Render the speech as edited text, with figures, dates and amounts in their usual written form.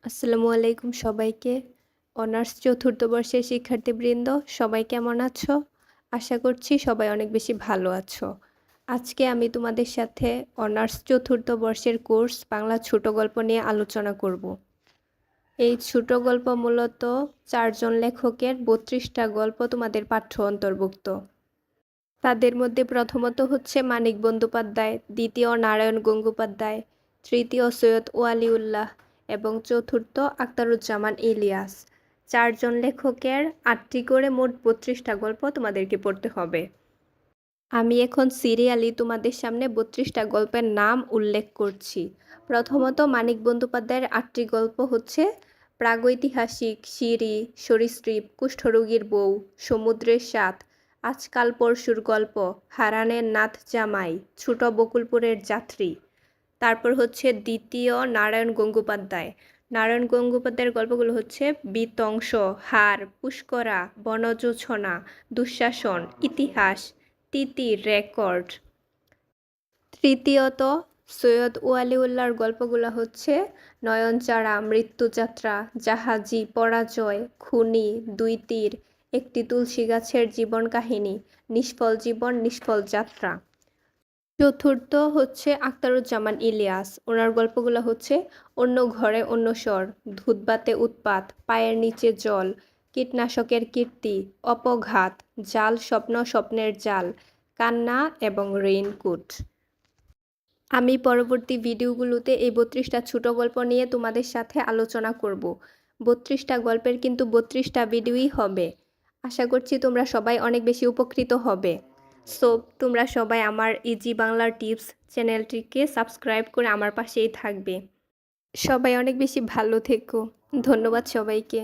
আসসালামু আলাইকুম সবাইকে। অনার্স চতুর্থ বর্ষের শিক্ষার্থীবৃন্দ সবাই কেমন আছো? আশা করছি সবাই অনেক বেশি ভালো আছো। আজকে আমি তোমাদের সাথে অনার্স চতুর্থ বর্ষের কোর্স বাংলা ছোট গল্প নিয়ে আলোচনা করব। এই ছোট গল্প মূলত 4 জন লেখকের 32টা গল্প তোমাদের পাঠ্য অন্তর্ভুক্ত। তাদের মধ্যে প্রথমত হচ্ছে মানিক বন্দ্যোপাধ্যায়, দ্বিতীয় নারায়ণ গঙ্গোপাধ্যায়, তৃতীয় সৈয়দ ওয়ালিউল্লাহ এবং চতুর্থ আখতারুজ্জামান ইলিয়াস। 4 জন লেখকের 8টি করে মোট 32টা গল্প তোমাদেরকে পড়তে হবে। আমি এখন সিরিয়ালি তোমাদের সামনে 32টা গল্পের নাম উল্লেখ করছি। প্রথমত মানিক বন্দ্যোপাধ্যায়ের 8টি গল্প হচ্ছে প্রাগৈতিহাসিক, সিঁড়ি, সরীসৃপ, কুষ্ঠরোগীর বউ, সমুদ্রের স্বাদ, আজকাল পরশুর গল্প, হারানের নাথ জামাই, ছোট বকুলপুরের যাত্রী। তারপর হচ্ছে দ্বিতীয় নারায়ণ গঙ্গোপাধ্যায়। নারায়ণ গঙ্গোপাধ্যায়ের গল্পগুলো হচ্ছে বিতংশ, হার, পুষ্করা, বনজোছনা, দুঃশাসন, ইতিহাস, তিতির, রেকর্ড। তৃতীয়ত সৈয়দ ওয়ালিউল্লাহর গল্পগুলো হচ্ছে নয়নচাড়া, মৃত্যুযাত্রা, জাহাজি, পরাজয়, খুনি, দুই তীর, একটি তুলসী গাছের জীবন কাহিনী, নিষ্ফল জীবন, নিষ্ফল যাত্রা। চতুর্থ হচ্ছে আখতারুজ্জামান ইলিয়াস। ওনার গল্পগুলো হচ্ছে অন্য ঘরে অন্য স্বর, ধূতবাতে উৎপাত, পায়ের নিচে জল, কীটনাশকের কীর্তি, অপঘাত, জাল স্বপ্ন, স্বপ্নের জাল, কান্না এবং রেইনকোট। আমি পরবর্তী ভিডিওগুলোতে এই 32টা ছোট গল্প নিয়ে তোমাদের সাথে আলোচনা করব। 32টা গল্পের কিন্তু 32টা ভিডিওই হবে। আশা করছি তোমরা সবাই অনেক বেশি উপকৃত হবে। সো তোমরা সবাই আমার ইজি বাংলার টিপস চ্যানেলটিকে সাবস্ক্রাইব করে আমার পাশেই থাকবে। সবাই অনেক বেশি ভালো থেকো। ধন্যবাদ সবাইকে।